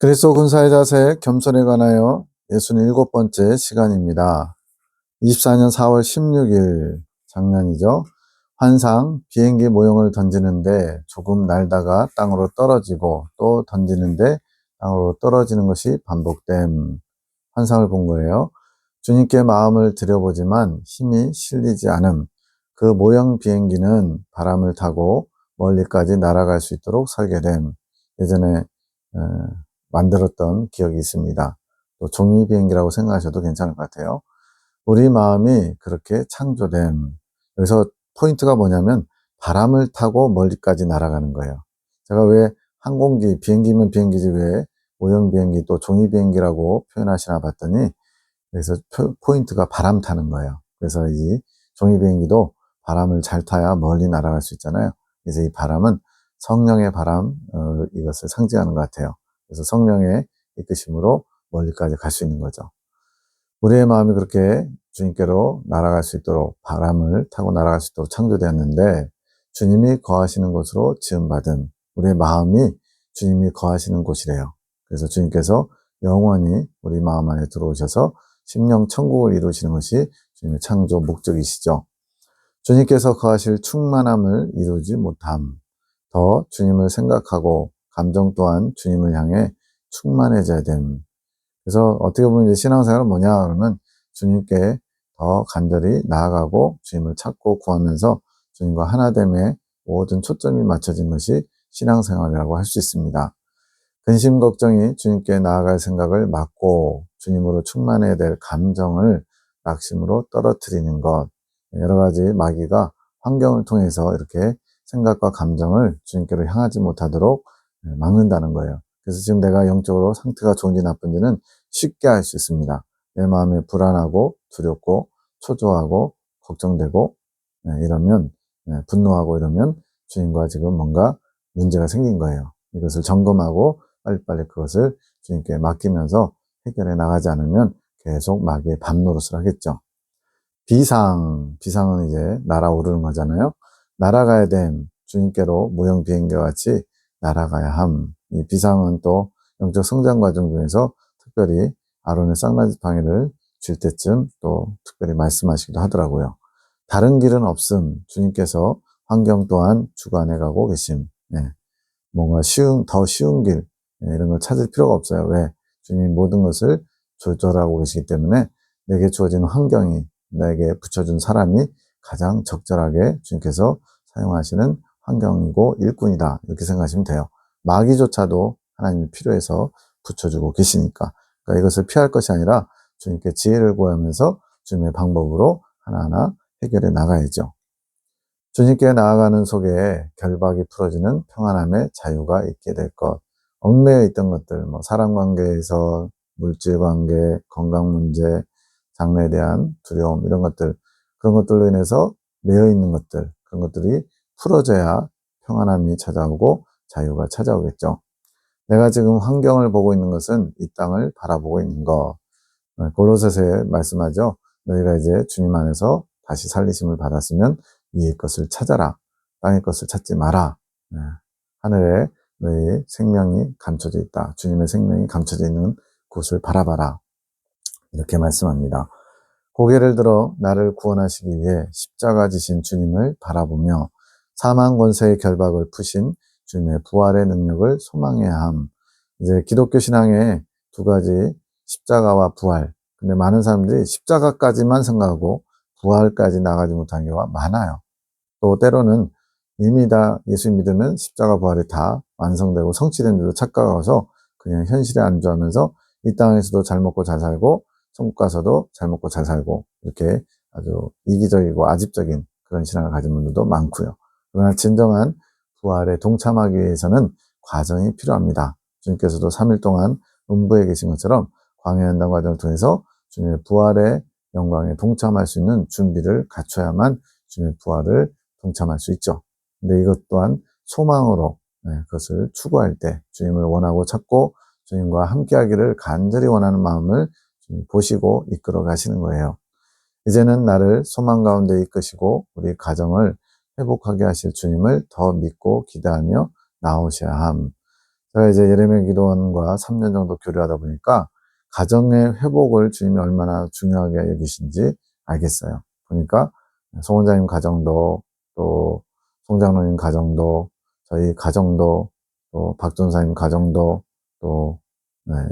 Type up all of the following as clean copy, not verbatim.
그리스도 군사의 자세 겸손에 관하여 67번째 시간입니다. 24년 4월 16일 작년이죠. 환상, 비행기 모형을 던지는데 조금 날다가 땅으로 떨어지고 또 던지는데 땅으로 떨어지는 것이 반복됨. 환상을 본 거예요. 주님께 마음을 들여보지만 힘이 실리지 않음. 그 모형 비행기는 바람을 타고 멀리까지 날아갈 수 있도록 설계됨. 예전에 만들었던 기억이 있습니다. 또 종이 비행기라고 생각하셔도 괜찮을 것 같아요. 우리 마음이 그렇게 창조됨. 여기서 포인트가 뭐냐면 바람을 타고 멀리까지 날아가는 거예요. 제가 왜 항공기, 비행기면 비행기지 왜 모형 비행기 또 종이 비행기라고 표현하시나 봤더니 그래서 포인트가 바람 타는 거예요. 그래서 이 종이 비행기도 바람을 잘 타야 멀리 날아갈 수 있잖아요. 그래서 이 바람은 성령의 바람, 이것을 상징하는 것 같아요. 그래서 성령의 이끄심으로 멀리까지 갈 수 있는 거죠. 우리의 마음이 그렇게 주님께로 날아갈 수 있도록 바람을 타고 날아갈 수 있도록 창조되었는데 주님이 거하시는 곳으로 지음받은 우리의 마음이 주님이 거하시는 곳이래요. 그래서 주님께서 영원히 우리 마음 안에 들어오셔서 심령 천국을 이루시는 것이 주님의 창조 목적이시죠. 주님께서 거하실 충만함을 이루지 못함. 더 주님을 생각하고 감정 또한 주님을 향해 충만해져야 됨. 그래서 어떻게 보면 이제 신앙생활은 뭐냐 그러면 주님께 더 간절히 나아가고 주님을 찾고 구하면서 주님과 하나됨에 모든 초점이 맞춰진 것이 신앙생활이라고 할 수 있습니다. 근심 걱정이 주님께 나아갈 생각을 막고 주님으로 충만해야 될 감정을 낙심으로 떨어뜨리는 것. 여러 가지 마귀가 환경을 통해서 이렇게 생각과 감정을 주님께로 향하지 못하도록 막는다는 거예요. 그래서 지금 내가 영적으로 상태가 좋은지 나쁜지는 쉽게 알 수 있습니다. 내 마음에 불안하고 두렵고 초조하고 걱정되고 이러면 분노하고 이러면 주님과 지금 뭔가 문제가 생긴 거예요. 이것을 점검하고 빨리빨리 그것을 주님께 맡기면서 해결해 나가지 않으면 계속 마귀의 밤노릇을 하겠죠. 비상은 이제 날아오르는 거잖아요. 날아가야 됨, 주님께로 무형 비행기와 같이 날아가야 함. 이 비상은 또 영적 성장 과정 중에서 특별히 아론의 쌍나지팡이를 줄 때쯤 또 특별히 말씀하시기도 하더라고요. 다른 길은 없음, 주님께서 환경 또한 주관해 가고 계심. 뭔가 더 쉬운 길, 이런 걸 찾을 필요가 없어요. 왜? 주님이 모든 것을 조절하고 계시기 때문에 내게 주어진 환경이, 내게 붙여준 사람이 가장 적절하게 주님께서 사용하시는 환경이고 일꾼이다. 이렇게 생각하시면 돼요. 마귀조차도 하나님이 필요해서 붙여주고 계시니까. 그러니까 이것을 피할 것이 아니라 주님께 지혜를 구하면서 주님의 방법으로 하나하나 해결해 나가야죠. 주님께 나아가는 속에 결박이 풀어지는 평안함의 자유가 있게 될 것. 얽매여 있던 것들, 사람 관계에서 물질 관계, 건강 문제, 장래에 대한 두려움, 이런 것들, 그런 것들로 인해서 매여 있는 것들, 그런 것들이 풀어져야 평안함이 찾아오고 자유가 찾아오겠죠. 내가 지금 환경을 보고 있는 것은 이 땅을 바라보고 있는 것. 골로새서에 말씀하죠. 너희가 이제 주님 안에서 다시 살리심을 받았으면 위의 것을 찾아라. 땅의 것을 찾지 마라. 하늘에 너희 생명이 감춰져 있다. 주님의 생명이 감춰져 있는 곳을 바라봐라. 이렇게 말씀합니다. 고개를 들어 나를 구원하시기 위해 십자가 지신 주님을 바라보며 사망 권세의 결박을 푸신 주님의 부활의 능력을 소망해야 함. 이제 기독교 신앙에 두 가지 십자가와 부활. 근데 많은 사람들이 십자가까지만 생각하고 부활까지 나가지 못한 경우가 많아요. 또 때로는 이미 다 예수 믿으면 십자가 부활이 다 완성되고 성취된 줄로 착각하고서 그냥 현실에 안주하면서 이 땅에서도 잘 먹고 잘 살고 천국 가서도 잘 먹고 잘 살고 이렇게 아주 이기적이고 아집적인 그런 신앙을 가진 분들도 많고요. 그러나 진정한 부활에 동참하기 위해서는 과정이 필요합니다. 주님께서도 3일 동안 음부에 계신 것처럼 광야 연단 과정을 통해서 주님의 부활의 영광에 동참할 수 있는 준비를 갖춰야만 주님의 부활을 동참할 수 있죠. 근데 이것 또한 소망으로 그것을 추구할 때 주님을 원하고 찾고 주님과 함께하기를 간절히 원하는 마음을 보시고 이끌어 가시는 거예요. 이제는 나를 소망 가운데 이끄시고 우리 가정을 회복하게 하실 주님을 더 믿고 기대하며 나오셔야 함. 제가 이제 예레미야 기도원과 3년 정도 교류하다 보니까 가정의 회복을 주님이 얼마나 중요하게 여기신지 알겠어요. 보니까 송 원장님 가정도, 또 송장로님 가정도, 저희 가정도, 또 박전사님 가정도, 또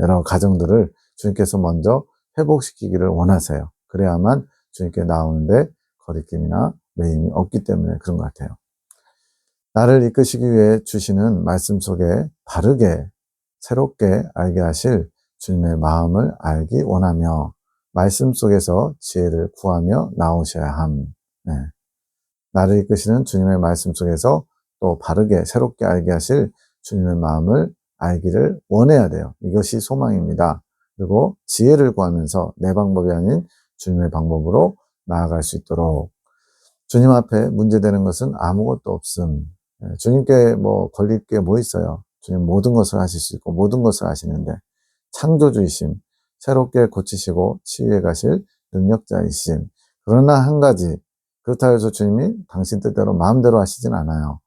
여러 가정들을 주님께서 먼저 회복시키기를 원하세요. 그래야만 주님께 나오는데 거리낌이나 매임이 없기 때문에 그런 것 같아요. 나를 이끄시기 위해 주시는 말씀 속에 바르게 새롭게 알게 하실 주님의 마음을 알기 원하며 말씀 속에서 지혜를 구하며 나오셔야 함. 네. 나를 이끄시는 주님의 말씀 속에서 또 바르게 새롭게 알게 하실 주님의 마음을 알기를 원해야 돼요. 이것이 소망입니다. 그리고 지혜를 구하면서 내 방법이 아닌 주님의 방법으로 나아갈 수 있도록. 주님 앞에 문제되는 것은 아무것도 없음. 주님께 뭐 걸릴 게 뭐 있어요. 주님 모든 것을 하실 수 있고 모든 것을 하시는데 창조주이심, 새롭게 고치시고 치유해 가실 능력자이심. 그러나 한 가지, 그렇다 해서 주님이 당신 뜻대로 마음대로 하시진 않아요.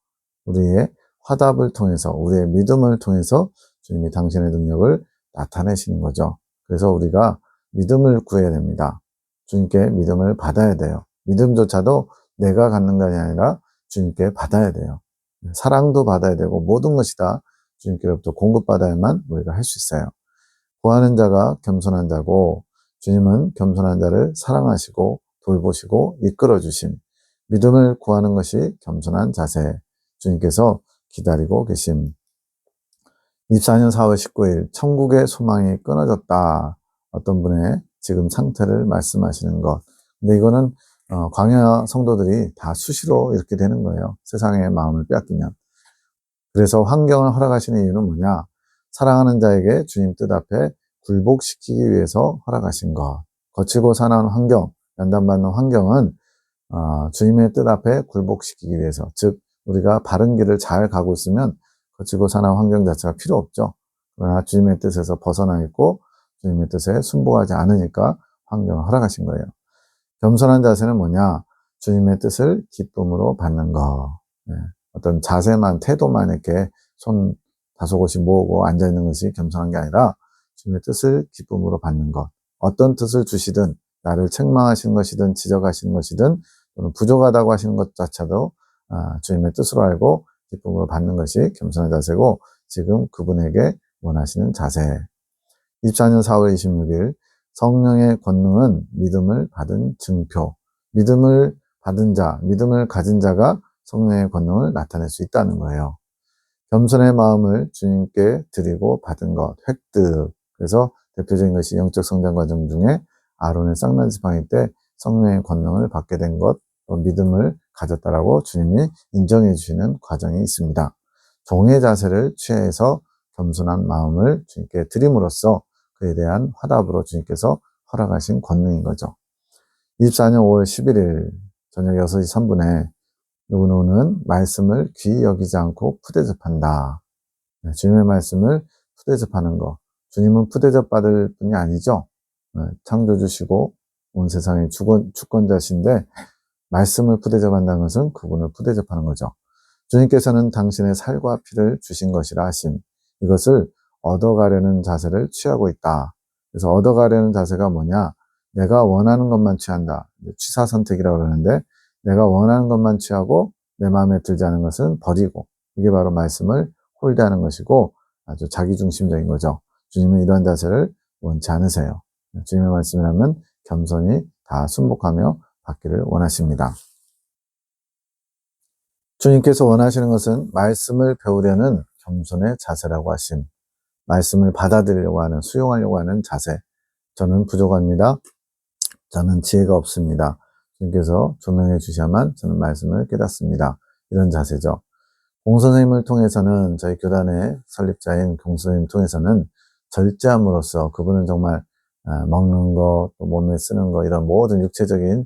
우리의 화답을 통해서, 우리의 믿음을 통해서 주님이 당신의 능력을 나타내시는 거죠. 그래서 우리가 믿음을 구해야 됩니다. 주님께 믿음을 받아야 돼요. 믿음조차도 내가 갖는 것이 아니라 주님께 받아야 돼요. 사랑도 받아야 되고 모든 것이 다 주님께로부터 공급받아야만 우리가 할 수 있어요. 구하는 자가 겸손한 자고 주님은 겸손한 자를 사랑하시고 돌보시고 이끌어 주심. 믿음을 구하는 것이 겸손한 자세. 주님께서 기다리고 계심. 24년 4월 19일 천국의 소망이 끊어졌다. 어떤 분의 지금 상태를 말씀하시는 것. 근데 이거는 광야 성도들이 다 수시로 이렇게 되는 거예요. 세상의 마음을 빼앗기면. 그래서 환경을 허락하시는 이유는 뭐냐? 사랑하는 자에게 주님 뜻 앞에 굴복시키기 위해서 허락하신 것. 거치고 사나운 환경, 연단받는 환경은 주님의 뜻 앞에 굴복시키기 위해서, 즉 우리가 바른 길을 잘 가고 있으면 거치고 사나운 환경 자체가 필요 없죠. 그러나 주님의 뜻에서 벗어나 있고 주님의 뜻에 순복하지 않으니까 환경을 허락하신 거예요. 겸손한 자세는 뭐냐? 주님의 뜻을 기쁨으로 받는 것. 어떤 자세만, 태도만 이렇게 손 다소곳이 모으고 앉아있는 것이 겸손한 게 아니라 주님의 뜻을 기쁨으로 받는 것. 어떤 뜻을 주시든 나를 책망하시는 것이든 지적하시는 것이든 또는 부족하다고 하시는 것 자체도 주님의 뜻으로 알고 기쁨으로 받는 것이 겸손한 자세고 지금 그분에게 원하시는 자세. 24년 4월 26일 성령의 권능은 믿음을 받은 증표. 믿음을 받은 자, 믿음을 가진 자가 성령의 권능을 나타낼 수 있다는 거예요. 겸손의 마음을 주님께 드리고 받은 것, 획득. 그래서 대표적인 것이 영적 성장 과정 중에 아론의 쌍난 지팡이 때 성령의 권능을 받게 된 것, 또 믿음을 가졌다라고 주님이 인정해 주시는 과정이 있습니다. 종의 자세를 취해서 겸손한 마음을 주님께 드림으로써 그에 대한 화답으로 주님께서 허락하신 권능인 거죠. 24년 5월 11일 저녁 6시 3분에 누구누구는 말씀을 귀히 여기지 않고 푸대접한다. 주님의 말씀을 푸대접하는 거. 주님은 푸대접 받을 분이 아니죠. 창조주시고 온 세상의 주권자신데 말씀을 푸대접한다는 것은 그분을 푸대접하는 거죠. 주님께서는 당신의 살과 피를 주신 것이라 하심. 이것을 얻어가려는 자세를 취하고 있다. 그래서 얻어가려는 자세가 뭐냐? 내가 원하는 것만 취한다. 취사선택이라고 그러는데 내가 원하는 것만 취하고 내 마음에 들지 않은 것은 버리고, 이게 바로 말씀을 홀대하는 것이고 아주 자기중심적인 거죠. 주님은 이러한 자세를 원치 않으세요. 주님의 말씀이라면 겸손히 다 순복하며 받기를 원하십니다. 주님께서 원하시는 것은 말씀을 배우려는 겸손의 자세라고 하심. 말씀을 받아들이려고 하는, 수용하려고 하는 자세. 저는 부족합니다. 저는 지혜가 없습니다. 주님께서 조명해 주셔야만 저는 말씀을 깨닫습니다. 이런 자세죠. 공선생님을 통해서는, 저희 교단의 설립자인 공선생님을 통해서는 절제함으로써 그분은 정말 먹는 거, 또 몸에 쓰는 거, 이런 모든 육체적인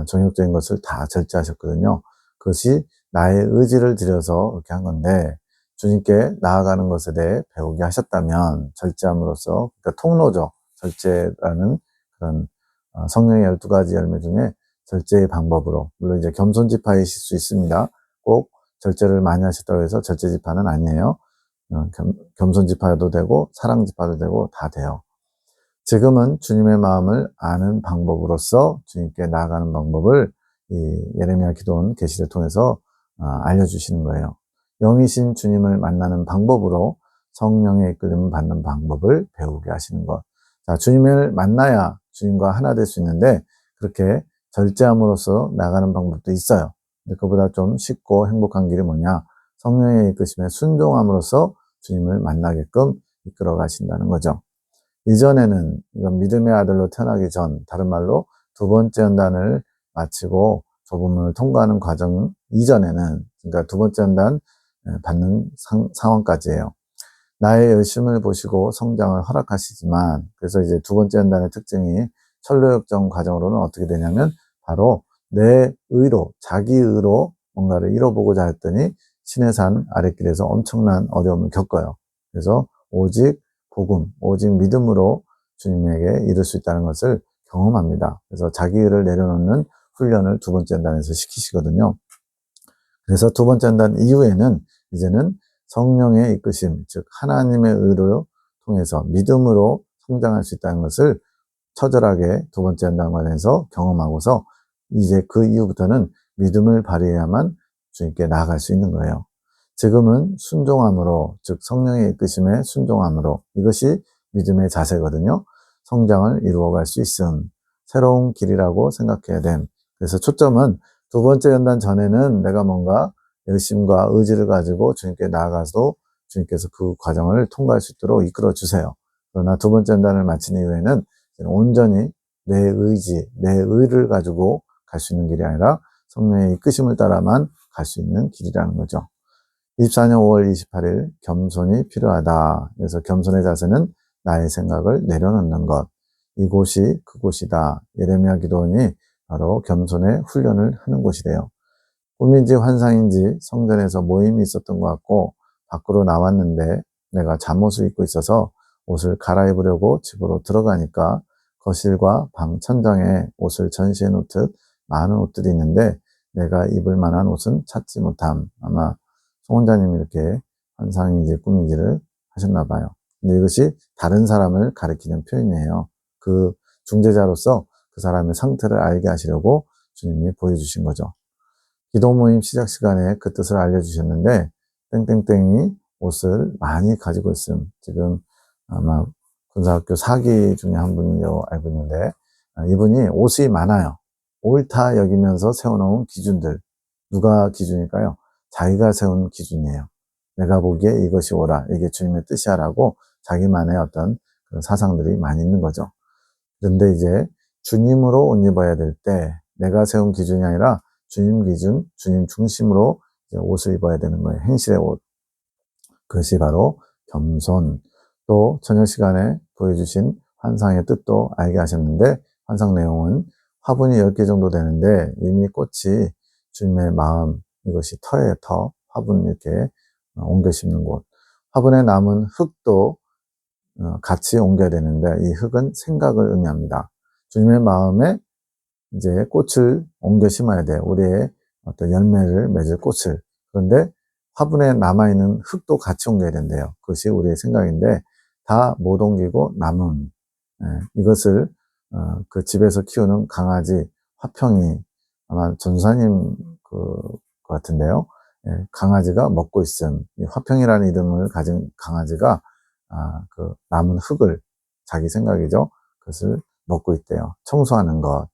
정욕적인 것을 다 절제하셨거든요. 그것이 나의 의지를 들여서 이렇게 한 건데, 주님께 나아가는 것에 대해 배우게 하셨다면 절제함으로써, 그러니까 통로죠. 절제라는 그런 성령의 12가지 열매 중에 절제의 방법으로, 물론 이제 겸손지파이실 수 있습니다. 꼭 절제를 많이 하셨다고 해서 절제지파는 아니에요. 겸손지파도 되고 사랑지파도 되고 다 돼요. 지금은 주님의 마음을 아는 방법으로서 주님께 나아가는 방법을 이 예레미야 기도원 계시를 통해서 알려주시는 거예요. 영이신 주님을 만나는 방법으로 성령의 이끌림을 받는 방법을 배우게 하시는 것. 자, 주님을 만나야 주님과 하나 될 수 있는데 그렇게 절제함으로써 나가는 방법도 있어요. 근데 그보다 좀 쉽고 행복한 길이 뭐냐? 성령의 이끄심에 순종함으로써 주님을 만나게끔 이끌어 가신다는 거죠. 이전에는 이건 믿음의 아들로 태어나기 전, 다른 말로 두 번째 연단을 마치고 조부문을 통과하는 과정 이전에는, 그러니까 두 번째 연단 받는 상황까지예요. 나의 열심을 보시고 성장을 허락하시지만, 그래서 이제 두 번째 연단의 특징이 철로역정 과정으로는 어떻게 되냐면 바로 내 의로, 자기 의로 뭔가를 이뤄보고자 했더니 신의 산 아랫길에서 엄청난 어려움을 겪어요. 그래서 오직 복음, 오직 믿음으로 주님에게 이룰 수 있다는 것을 경험합니다. 그래서 자기 의를 내려놓는 훈련을 두 번째 연단에서 시키시거든요. 그래서 두 번째 연단 이후에는 이제는 성령의 이끄심, 즉 하나님의 의를 통해서 믿음으로 성장할 수 있다는 것을 처절하게 두 번째 연단 과정에서 경험하고서 이제 그 이후부터는 믿음을 발휘해야만 주님께 나아갈 수 있는 거예요. 지금은 순종함으로, 즉 성령의 이끄심에 순종함으로, 이것이 믿음의 자세거든요. 성장을 이루어갈 수 있음, 새로운 길이라고 생각해야 됨. 그래서 초점은 두 번째 연단 전에는 내가 뭔가 열심과 의지를 가지고 주님께 나아가서 주님께서 그 과정을 통과할 수 있도록 이끌어 주세요. 그러나 두 번째 연단을 마친 이후에는 온전히 내 의지, 내 의를 가지고 갈 수 있는 길이 아니라 성령의 이끄심을 따라만 갈 수 있는 길이라는 거죠. 24년 5월 28일 겸손이 필요하다. 그래서 겸손의 자세는 나의 생각을 내려놓는 것. 이곳이 그곳이다. 예레미야 기도원이 바로 겸손의 훈련을 하는 곳이래요. 꿈인지 환상인지 성전에서 모임이 있었던 것 같고 밖으로 나왔는데 내가 잠옷을 입고 있어서 옷을 갈아입으려고 집으로 들어가니까 거실과 방 천장에 옷을 전시해 놓듯 많은 옷들이 있는데 내가 입을 만한 옷은 찾지 못함. 아마 송 원장님이 이렇게 환상인지 꿈인지를 하셨나 봐요. 근데 이것이 다른 사람을 가리키는 표현이에요. 그 중재자로서 그 사람의 상태를 알게 하시려고 주님이 보여주신 거죠. 기도 모임 시작 시간에 그 뜻을 알려주셨는데 땡땡땡이 옷을 많이 가지고 있음. 지금 아마 군사학교 4기 중에 한 분이라고 알고 있는데 이분이 옷이 많아요. 옳다 여기면서 세워놓은 기준들. 누가 기준일까요? 자기가 세운 기준이에요. 내가 보기에 이것이 옳아. 이게 주님의 뜻이야라고 자기만의 어떤 그런 사상들이 많이 있는 거죠. 그런데 이제 주님으로 옷 입어야 될 때 내가 세운 기준이 아니라 주님 기준, 주님 중심으로 이제 옷을 입어야 되는 거예요. 행실의 옷. 그것이 바로 겸손. 또 저녁 시간에 보여주신 환상의 뜻도 알게 하셨는데 환상 내용은 화분이 10개 정도 되는데 이미 꽃이 주님의 마음, 이것이 터예요, 터. 화분 이렇게 옮겨 심는 곳. 화분에 남은 흙도 같이 옮겨야 되는데 이 흙은 생각을 의미합니다. 주님의 마음에 이제 꽃을 옮겨 심어야 돼요. 우리의 어떤 열매를 맺을 꽃을. 그런데 화분에 남아있는 흙도 같이 옮겨야 된대요. 그것이 우리의 생각인데 다 못 옮기고 남은 이것을 그 집에서 키우는 강아지 화평이 아마 전사님 그 같은데요. 강아지가 먹고 있음. 이 화평이라는 이름을 가진 강아지가 그 남은 흙을 자기 생각이죠. 그것을 먹고 있대요. 청소하는 것.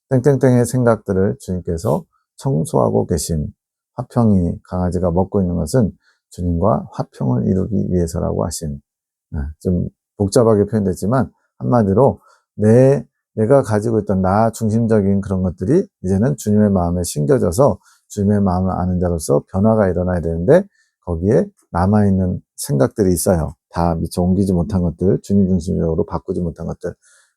땡땡땡의 생각들을 주님께서 청소하고 계신 화평이 강아지가 먹고 있는 것은 주님과 화평을 이루기 위해서라고 하신 좀 복잡하게 표현됐지만 한마디로 내가 가지고 있던 나 중심적인 그런 것들이 이제는 주님의 마음에 심겨져서 주님의 마음을 아는 자로서 변화가 일어나야 되는데 거기에 남아있는 생각들이 있어요. 다 미처 옮기지 못한 것들, 주님 중심적으로 바꾸지 못한 것들.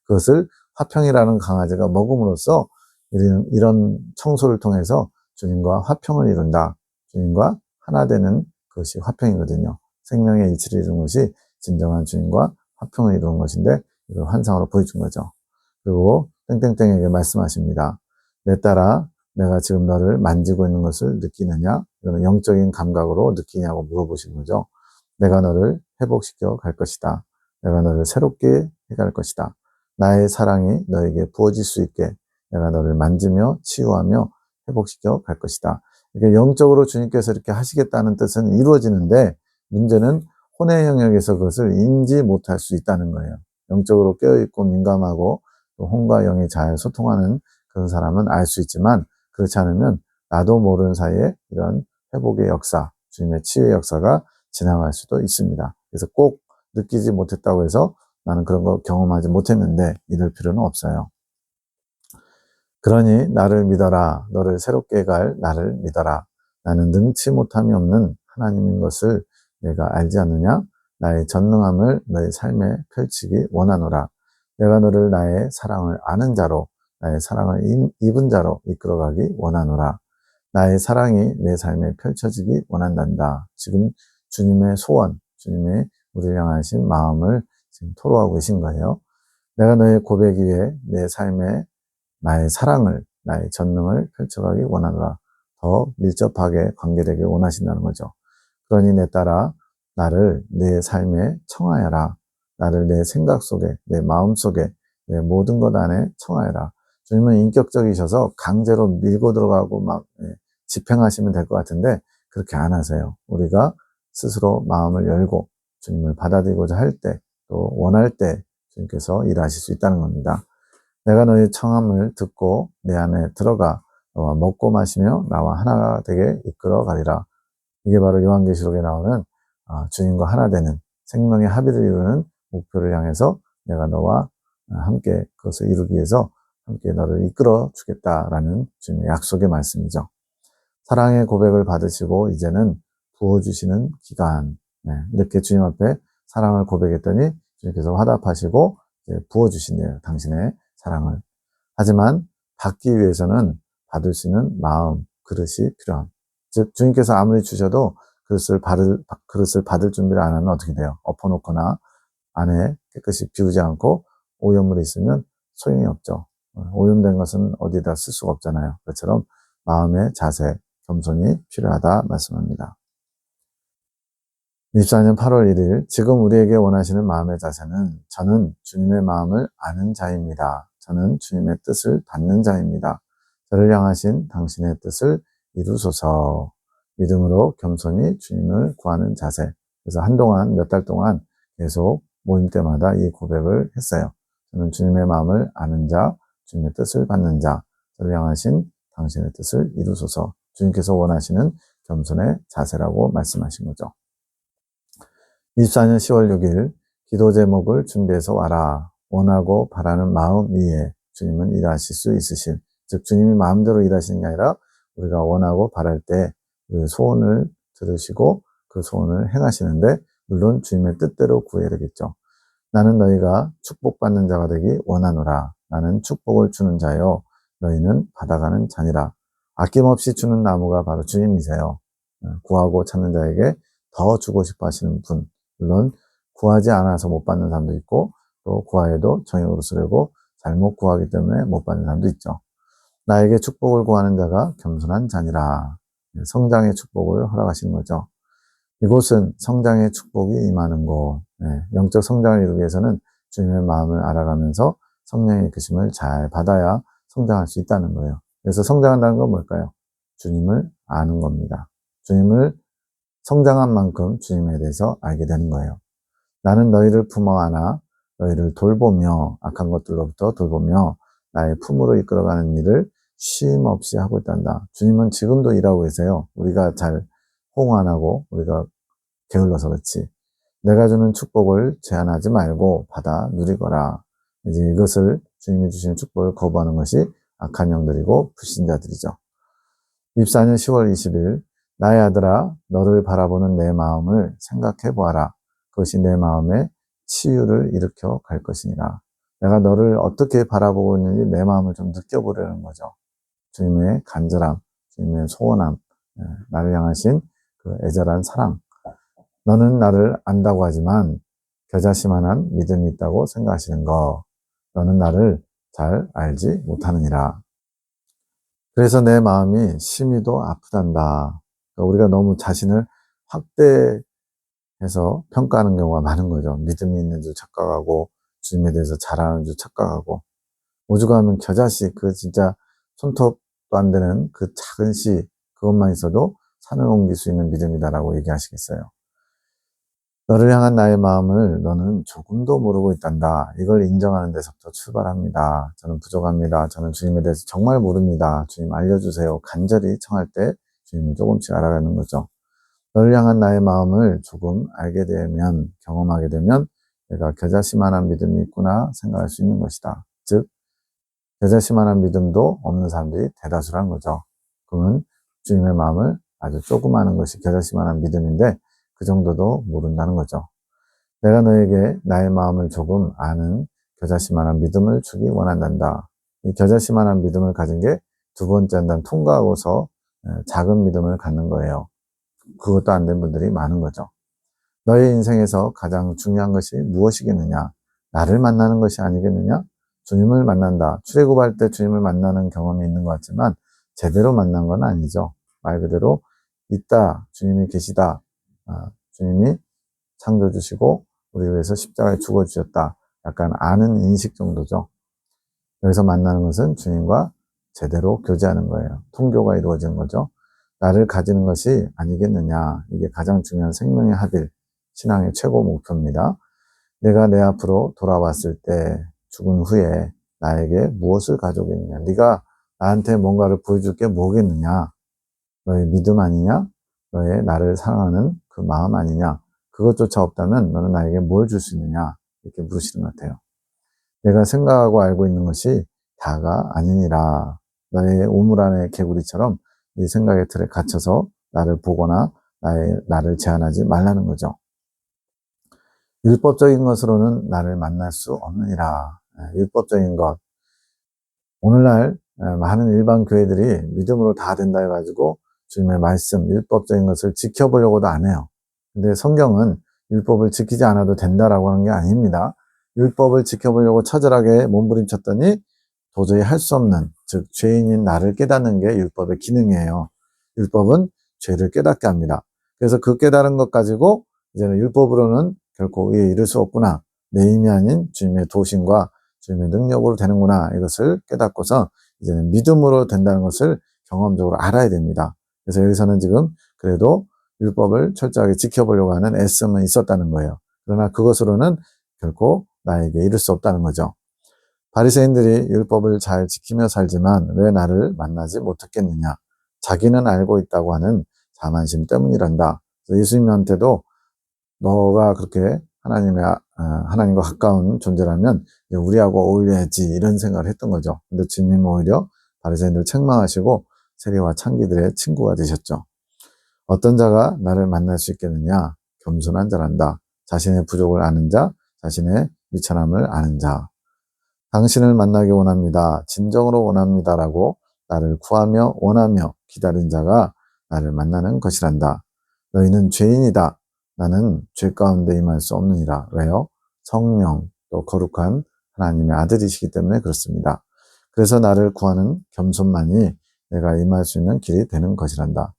그것을 화평이라는 강아지가 먹음으로써 이런 청소를 통해서 주님과 화평을 이룬다. 주님과 하나 되는 그것이 화평이거든요. 생명의 일치를 이룬 것이 진정한 주님과 화평을 이루는 것인데 이걸 환상으로 보여준 거죠. 그리고 땡땡땡에게 말씀하십니다. 내 딸아 내가 지금 너를 만지고 있는 것을 느끼느냐? 이거는 영적인 감각으로 느끼냐고 물어보신 거죠. 내가 너를 회복시켜 갈 것이다. 내가 너를 새롭게 해갈 것이다. 나의 사랑이 너에게 부어질 수 있게 내가 너를 만지며 치유하며 회복시켜 갈 것이다. 그러니까 영적으로 주님께서 이렇게 하시겠다는 뜻은 이루어지는데 문제는 혼의 영역에서 그것을 인지 못할 수 있다는 거예요. 영적으로 깨어있고 민감하고 또 혼과 영이 잘 소통하는 그런 사람은 알 수 있지만 그렇지 않으면 나도 모르는 사이에 이런 회복의 역사, 주님의 치유의 역사가 지나갈 수도 있습니다. 그래서 꼭 느끼지 못했다고 해서 나는 그런 거 경험하지 못했는데 이럴 필요는 없어요. 그러니 나를 믿어라. 너를 새롭게 갈 나를 믿어라. 나는 능치 못함이 없는 하나님인 것을 내가 알지 않느냐? 나의 전능함을 너의 삶에 펼치기 원하노라. 내가 너를 나의 사랑을 아는 자로, 나의 사랑을 입은 자로 이끌어가기 원하노라. 나의 사랑이 내 삶에 펼쳐지기 원한단다. 지금 주님의 소원, 주님의 우리를 향하신 마음을 지금 토로하고 계신 거예요. 내가 너의 고백 위에 내 삶에 나의 사랑을, 나의 전능을 펼쳐가기 원하노라. 더 밀접하게 관계되길 원하신다는 거죠. 그러니 내 딸아, 나를 내 삶에 청하여라. 나를 내 생각 속에, 내 마음 속에, 내 모든 것 안에 청하여라. 주님은 인격적이셔서 강제로 밀고 들어가고 막 집행하시면 될 것 같은데 그렇게 안 하세요. 우리가 스스로 마음을 열고 주님을 받아들이고자 할 때, 또 원할 때 주님께서 일하실 수 있다는 겁니다. 내가 너의 청함을 듣고 내 안에 들어가 너와 먹고 마시며 나와 하나가 되게 이끌어 가리라. 이게 바로 요한계시록에 나오는 주님과 하나 되는 생명의 합의를 이루는 목표를 향해서 내가 너와 함께 그것을 이루기 위해서 함께 너를 이끌어 주겠다라는 주님의 약속의 말씀이죠. 사랑의 고백을 받으시고 이제는 부어주시는 기간. 이렇게 주님 앞에 사랑을 고백했더니 주님께서 화답하시고 부어주신대요. 당신의 사랑을. 하지만 받기 위해서는 받을 수 있는 마음, 그릇이 필요함. 즉 주님께서 아무리 주셔도 그릇을 받을 준비를 안 하면 어떻게 돼요? 엎어놓거나 안에 깨끗이 비우지 않고 오염물이 있으면 소용이 없죠. 오염된 것은 어디다 쓸 수가 없잖아요. 그처럼 마음의 자세, 겸손이 필요하다 말씀합니다. 24년 8월 1일 지금 우리에게 원하시는 마음의 자세는 저는 주님의 마음을 아는 자입니다. 저는 주님의 뜻을 받는 자입니다. 저를 향하신 당신의 뜻을 이루소서. 믿음으로 겸손히 주님을 구하는 자세. 그래서 한동안 몇 달 동안 계속 모임 때마다 이 고백을 했어요. 저는 주님의 마음을 아는 자, 주님의 뜻을 받는 자, 저를 향하신 당신의 뜻을 이루소서. 주님께서 원하시는 겸손의 자세라고 말씀하신 거죠. 24년 10월 6일 기도 제목을 준비해서 와라. 원하고 바라는 마음 위에 주님은 일하실 수 있으실. 즉 주님이 마음대로 일하시는 게 아니라 우리가 원하고 바랄 때 그 소원을 들으시고 그 소원을 행하시는데 물론 주님의 뜻대로 구해야 되겠죠. 나는 너희가 축복받는 자가 되기 원하노라. 나는 축복을 주는 자요. 너희는 받아가는 자니라. 아낌없이 주는 나무가 바로 주님이세요. 구하고 찾는 자에게 더 주고 싶어 하시는 분. 물론 구하지 않아서 못 받는 사람도 있고 또 구하여도 정욕으로 쓰려고 잘못 구하기 때문에 못 받는 사람도 있죠. 나에게 축복을 구하는 자가 겸손한 자니라. 성장의 축복을 허락하시는 거죠. 이곳은 성장의 축복이 임하는 곳. 영적 성장을 이루기 위해서는 주님의 마음을 알아가면서 성령의 이끄심을 잘 받아야 성장할 수 있다는 거예요. 그래서 성장한다는 건 뭘까요? 주님을 아는 겁니다. 주님을 성장한 만큼 주님에 대해서 알게 되는 거예요. 나는 너희를 품어 안아 너희를 돌보며 악한 것들로부터 돌보며 나의 품으로 이끌어가는 일을 쉼 없이 하고 있단다. 주님은 지금도 일하고 계세요. 우리가 잘 호응 안 하고 우리가 게을러서 그렇지. 내가 주는 축복을 제한하지 말고 받아 누리거라. 이제 이것을 주님이 주시는 축복을 거부하는 것이 악한 영들이고 불신자들이죠. 24년 10월 20일 나의 아들아 너를 바라보는 내 마음을 생각해 보아라. 그것이 내 마음에 치유를 일으켜 갈 것이니라. 내가 너를 어떻게 바라보고 있는지 내 마음을 좀 느껴보려는 거죠. 주님의 간절함, 주님의 소원함, 나를 향하신 그 애절한 사랑. 너는 나를 안다고 하지만 겨자씨만한 믿음이 있다고 생각하시는 거. 너는 나를 잘 알지 못하느니라. 그래서 내 마음이 심히도 아프단다. 그러니까 우리가 너무 자신을 해서 평가하는 경우가 많은 거죠. 믿음이 있는 줄 착각하고 주님에 대해서 잘하는 줄 착각하고 오죽하면 겨자씨 그 진짜 손톱도 안 되는 그 작은 씨 그것만 있어도 산을 옮길 수 있는 믿음이다라고 얘기하시겠어요. 너를 향한 나의 마음을 너는 조금도 모르고 있단다. 이걸 인정하는 데서부터 출발합니다. 저는 부족합니다. 저는 주님에 대해서 정말 모릅니다. 주님 알려주세요. 간절히 청할 때 주님이 조금씩 알아가는 거죠. 너를 향한 나의 마음을 조금 알게 되면, 경험하게 되면 내가 겨자씨만한 믿음이 있구나 생각할 수 있는 것이다. 즉 겨자씨만한 믿음도 없는 사람들이 대다수라는 거죠. 그러면 주님의 마음을 아주 조금 아는 것이 겨자씨만한 믿음인데 그 정도도 모른다는 거죠. 내가 너에게 나의 마음을 조금 아는 겨자씨만한 믿음을 주기 원한단다. 이 겨자씨만한 믿음을 가진 게 두 번째 한단 통과하고서 작은 믿음을 갖는 거예요. 그것도 안 된 분들이 많은 거죠. 너의 인생에서 가장 중요한 것이 무엇이겠느냐? 나를 만나는 것이 아니겠느냐? 주님을 만난다. 출애굽할 때 주님을 만나는 경험이 있는 것 같지만 제대로 만난 건 아니죠. 말 그대로 있다. 주님이 계시다. 주님이 창조주시고 우리를 위해서 십자가에 죽어주셨다. 약간 아는 인식 정도죠. 여기서 만나는 것은 주님과 제대로 교제하는 거예요. 통교가 이루어지는 거죠. 나를 가지는 것이 아니겠느냐. 이게 가장 중요한 생명의 합일, 신앙의 최고 목표입니다. 내가 내 앞으로 돌아왔을 때 죽은 후에 나에게 무엇을 가져오겠느냐. 네가 나한테 뭔가를 보여줄 게 뭐겠느냐. 너의 믿음 아니냐? 너의 나를 사랑하는 그 마음 아니냐? 그것조차 없다면 너는 나에게 뭘 줄 수 있느냐? 이렇게 물으시는 것 같아요. 내가 생각하고 알고 있는 것이 다가 아니니라. 너의 우물 안의 개구리처럼 네 생각의 틀에 갇혀서 나를 보거나 나를 제한하지 말라는 거죠. 율법적인 것으로는 나를 만날 수 없느니라. 율법적인 것. 오늘날 많은 일반 교회들이 믿음으로 다 된다 해가지고 주님의 말씀, 율법적인 것을 지켜보려고도 안 해요. 근데 성경은 율법을 지키지 않아도 된다라고 하는 게 아닙니다. 율법을 지켜보려고 처절하게 몸부림쳤더니 도저히 할 수 없는, 즉 죄인인 나를 깨닫는 게 율법의 기능이에요. 율법은 죄를 깨닫게 합니다. 그래서 그 깨달은 것 가지고 이제는 율법으로는 결코 의에 이를 수 없구나. 내 힘이 아닌 주님의 도심과 주님의 능력으로 되는구나. 이것을 깨닫고서 이제는 믿음으로 된다는 것을 경험적으로 알아야 됩니다. 그래서 여기서는 지금 그래도 율법을 철저하게 지켜보려고 하는 애씀은 있었다는 거예요. 그러나 그것으로는 결코 나에게 이룰 수 없다는 거죠. 바리새인들이 율법을 잘 지키며 살지만 왜 나를 만나지 못했겠느냐. 자기는 알고 있다고 하는 자만심 때문이란다. 예수님한테도 너가 그렇게 하나님과 가까운 존재라면 우리하고 어울려야지 이런 생각을 했던 거죠. 근데 주님은 오히려 바리새인들을 책망하시고 세리와 창기들의 친구가 되셨죠. 어떤 자가 나를 만날 수 있겠느냐? 겸손한 자란다. 자신의 부족을 아는 자, 자신의 미천함을 아는 자. 당신을 만나기 원합니다. 진정으로 원합니다라고 나를 구하며 원하며 기다린 자가 나를 만나는 것이란다. 너희는 죄인이다. 나는 죄 가운데 임할 수 없느니라. 왜요? 성령, 또 거룩한 하나님의 아들이시기 때문에 그렇습니다. 그래서 나를 구하는 겸손만이 내가 임할 수 있는 길이 되는 것이란다.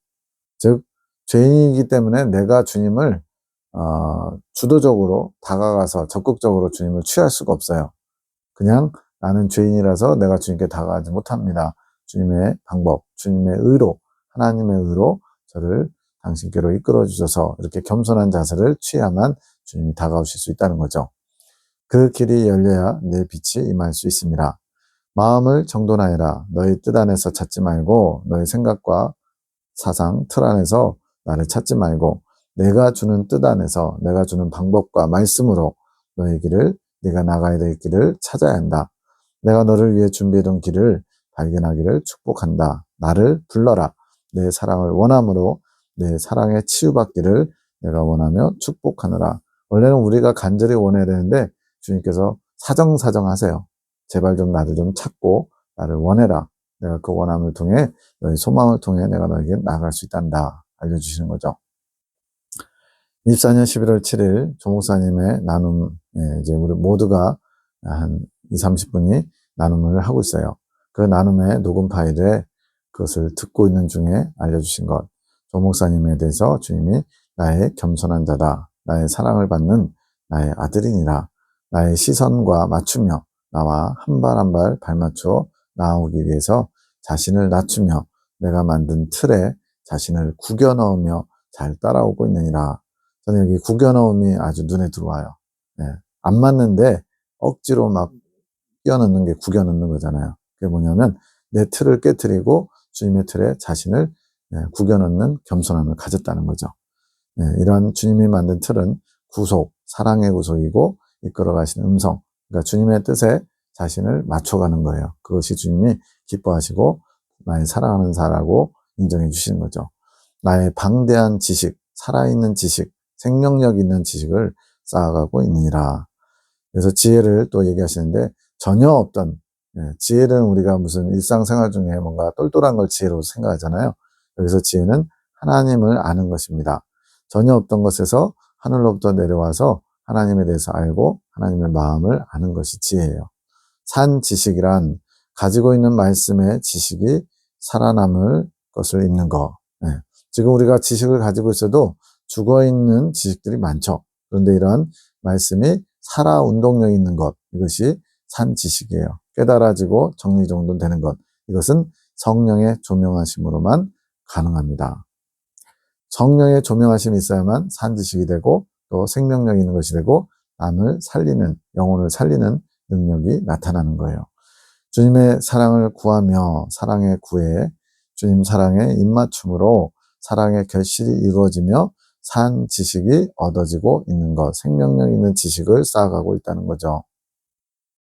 즉 죄인이기 때문에 내가 주님을 주도적으로 다가가서 적극적으로 주님을 취할 수가 없어요. 그냥 나는 죄인이라서 내가 주님께 다가가지 못합니다. 주님의 방법, 주님의 의로, 하나님의 의로 저를 당신께로 이끌어 주셔서 이렇게 겸손한 자세를 취해야만 주님이 다가오실 수 있다는 거죠. 그 길이 열려야 내 빛이 임할 수 있습니다. 마음을 정돈하여라. 너의 뜻 안에서 찾지 말고 너의 생각과 사상, 틀 안에서 나를 찾지 말고 내가 주는 뜻 안에서 내가 주는 방법과 말씀으로 너의 길을, 네가 나가야 될 길을 찾아야 한다. 내가 너를 위해 준비해둔 길을 발견하기를 축복한다. 나를 불러라. 내 사랑을 원함으로 내 사랑에 치유받기를 내가 원하며 축복하노라. 원래는 우리가 간절히 원해야 되는데 주님께서 사정사정 하세요. 제발 좀 나를 좀 찾고 나를 원해라. 내가 그 원함을 통해 너의 소망을 통해 내가 너에게 나아갈 수 있단다. 알려주시는 거죠. 24년 11월 7일 조목사님의 나눔, 이제 우리 모두가 한 20, 30분이 나눔을 하고 있어요. 그 나눔의 녹음 파일에 그것을 듣고 있는 중에 알려주신 것. 조목사님에 대해서 주님이 나의 겸손한 자다. 나의 사랑을 받는 나의 아들이니라. 나의 시선과 맞추며 나와 한 발 한 발 발맞춰 나아오기 위해서 자신을 낮추며 내가 만든 틀에 자신을 구겨 넣으며 잘 따라오고 있느니라. 저는 여기 구겨 넣음이 아주 눈에 들어와요. 네. 안 맞는데 억지로 막 끼워 넣는 게 구겨 넣는 거잖아요. 그게 뭐냐면 내 틀을 깨트리고 주님의 틀에 자신을 구겨 넣는 겸손함을 가졌다는 거죠. 이러한 주님이 만든 틀은 구속, 사랑의 구속이고 이끌어 가시는 음성, 그러니까 주님의 뜻에 자신을 맞춰가는 거예요. 그것이 주님이 기뻐하시고 나의 사랑하는 자라고 인정해 주시는 거죠. 나의 방대한 지식, 살아있는 지식, 생명력 있는 지식을 쌓아가고 있느니라. 그래서 지혜를 또 얘기하시는데 전혀 없던, 지혜는 우리가 무슨 일상생활 중에 뭔가 똘똘한 걸 지혜로 생각하잖아요. 여기서 지혜는 하나님을 아는 것입니다. 전혀 없던 것에서 하늘로부터 내려와서 하나님에 대해서 알고 하나님의 마음을 아는 것이 지혜예요. 산 지식이란 가지고 있는 말씀의 지식이 살아남을 것을 입는 것. 지금 우리가 지식을 가지고 있어도 죽어있는 지식들이 많죠. 그런데 이러한 말씀이 살아 운동력 있는 것, 이것이 산 지식이에요. 깨달아지고 정리정돈되는 것, 이것은 성령의 조명하심으로만 가능합니다. 성령의 조명하심이 있어야만 산 지식이 되고 또 생명력 있는 것이 되고 남을 살리는, 영혼을 살리는 능력이 나타나는 거예요. 주님의 사랑을 구하며 사랑의 구애, 주님 사랑의 입맞춤으로 사랑의 결실이 이루어지며 산 지식이 얻어지고 있는 것, 생명력 있는 지식을 쌓아가고 있다는 거죠.